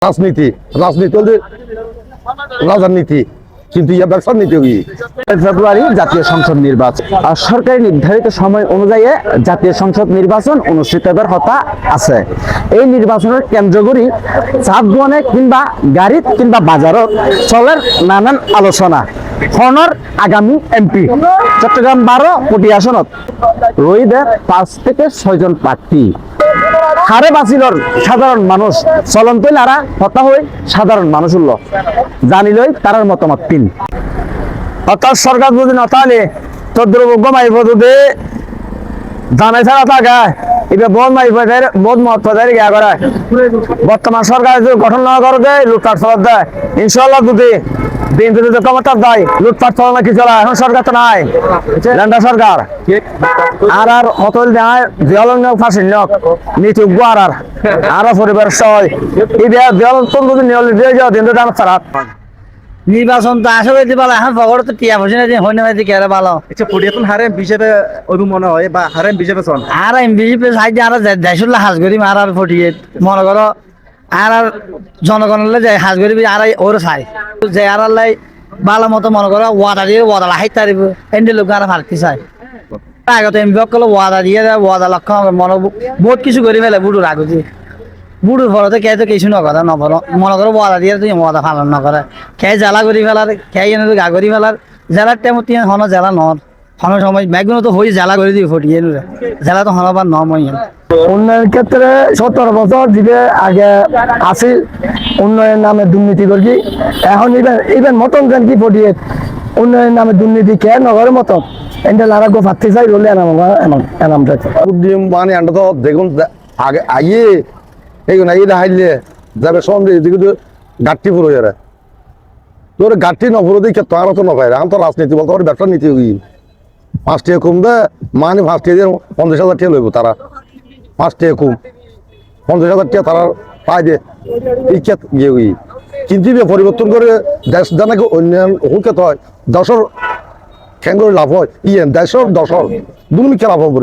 রাজনীতি রাজনীতি হলে রাজনীতি কিন্তু ইয়া ব্যবসার নীতি ফেব্রুয়ারি জাতীয় সংসদ নির্বাচন আর সরকারি নির্ধারিত সময় অনুযায়ী জাতীয় সংসদ নির্বাচন অনুষ্ঠিত হবার কথা আছে। এই নির্বাচনের কেন্দ্রগুলি চাঁদবনে কিংবা গাড়িত কিংবা বাজারত চলের নানান আলোচনা হনর আগামী এমপি চট্টগ্রাম 12 কোটি আসনত রইদে 5 থেকে 6 জন প্রার্থী হারে বাঁচিলর সাধারণ মানুষ চলন্ত নারা হতা হয়ে সাধারণ মানুষ উল্ল জানিলই তারার মতামত তিন অর্থাৎ সরকার যদি নতালে চন্দ্রভোগ্য মাইব যদি জানাই ছাড়া থাকা এবার বন মাইব বোধ মত গিয়া করে বর্তমান সরকার যদি গঠন না করে দেয় লুটপাট চলার দেয় ইনশাল্লাহ যদি দিন যদি ক্ষমতার দেয় লুটপাট চলা না কি চলা এখন সরকার তো নাই ল্যান্ডা সরকার আর অতল দেয় দেওয়াল ফাঁসির নক নিচুগ্য আর পরিবার সয় এই দেওয়াল যদি নিয়ল দিয়ে যাওয়া দিন তো জানা ছাড়া নির্বাচন তো আসলে ভালো এখন পকেটে তো টিয়া পয়সা নেই হয় না ভাই কেরা ভালো আচ্ছা পরিবর্তন হারে হিসেবে অভিমত মনে হয় বা হারে হিসেবে চল আর বিজেপি সাইডে আর দেশুল্লা হাজ করি আর ফটিয়ে মনে করো আর জনগণের যে হাজ করি আর ওর চাই যে আর ভালো মতো মনে করো ওয়াদা দিয়ে ওয়াদা হাইতে পারিব এনে লোক আর ফালকি চাই আগত এমপি সকলে ওয়াদা দিয়ে ওয়াদা লক্ষ্য মনে বহুত কিছু করি ফেলে বুড়োর আগুতি বুড়োর ফলতে কে তো কিছু নকরে নকর মনে করো ওয়াদা দিয়ে তুই ওয়াদা পালন নকরে কে জেলা করি ফেলার কে এনে গা করি ফেলার জেলার টাইমত হন জেলা নর হন সময় ম্যাগুনো তো হয়ে জেলা করে দিই ফটিয়ে জেলা তো হনবার নমই উন্নয়নের ক্ষেত্রে 17 বছর দিকে আগে আসিল উন্নয়ন নামে দুর্নীতি করছি এখন ইভেন মতন কেন কি ফটিয়ে উন্নয়নের নামে দুর্নীতি কে নগরের মতন এটা লারা গো ফাটতে চাই রলে এনাম মানে আমরা তো দেখুন আগে আইয়ে এইগুলো এটা হাইলে যাবে সন্দেহ এদিকে গাঠটি পুরো যারা তোর গাঠটি নপুরো দিকে তো আরো তো নপাই এখন তো রাজনীতি বলতে পারে ব্যবসার নীতি 5 টাকা কম দেয় মানে 5 টাকা 50,000 টাকা লইব তারা 5 টাকা কম 50,000 টাকা তারা পাই দে ইচ্ছা গিয়ে কিন্তু পরিবর্তন করে দেশ জানাকে অন্যান্য হুকে হয় দশর খ্যাং করে লাভ হয় দেশর দশর দুর্নীতি খেলা লাভ হব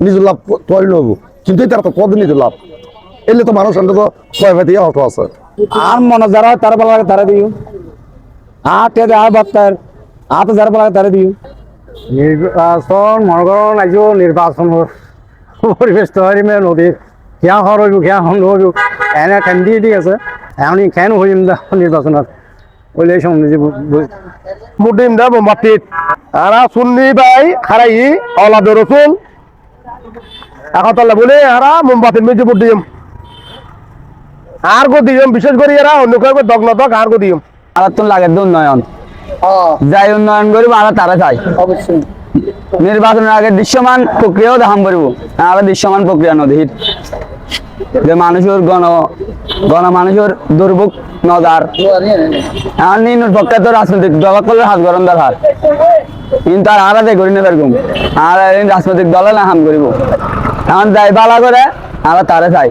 নিজের লাভ তৈরি হবো কিন্তু তারা তো পদ নিজের লাভ এলে তো মানুষ অন্তত ছয় ভাই অটো আছে আর মনে যারা তারা ভালো লাগে তারা দিও আর তে আর বার্তার আর তো যারা ভালো লাগে তারা দিও নির্বাচন মনে করো আইজ নির্বাচন পরিবেশ তৈরি মে নদীর খেয়া হর হইব খেয়া হন হইব এনে ঠান্ডি ঠিক আছে এখন খেন হইম নির্বাচনত ওইলে সমঝে মুডিম দা বোমাতিত আর সুন্নি ভাই খারাই অলাদ রসুল এখন তাহলে বলে হারা মোমবাতির মেজে বুট দিম আর গো দিম বিশেষ করে এরা অন্য কাউকে দগ না দগ আর গো দিম আর তো লাগে উন্নয়ন যাই উন্নয়ন করব আর তারা চাই অবশ্যই নির্বাচনের আগে দৃশ্যমান প্রক্রিয়াও দেখাম করবো আর দৃশ্যমান প্রক্রিয়া নদীর যে মানুষের মানুষের দুর্ভোগ নদার আর নিম্ন পক্ষে তো রাজনৈতিক দল করলে হাত গরম দরকার কিন্তু আর আলাদা করি না এরকম আর রাজনৈতিক দলে না হাম করিব এখন যাই বালা করে আর তারা চাই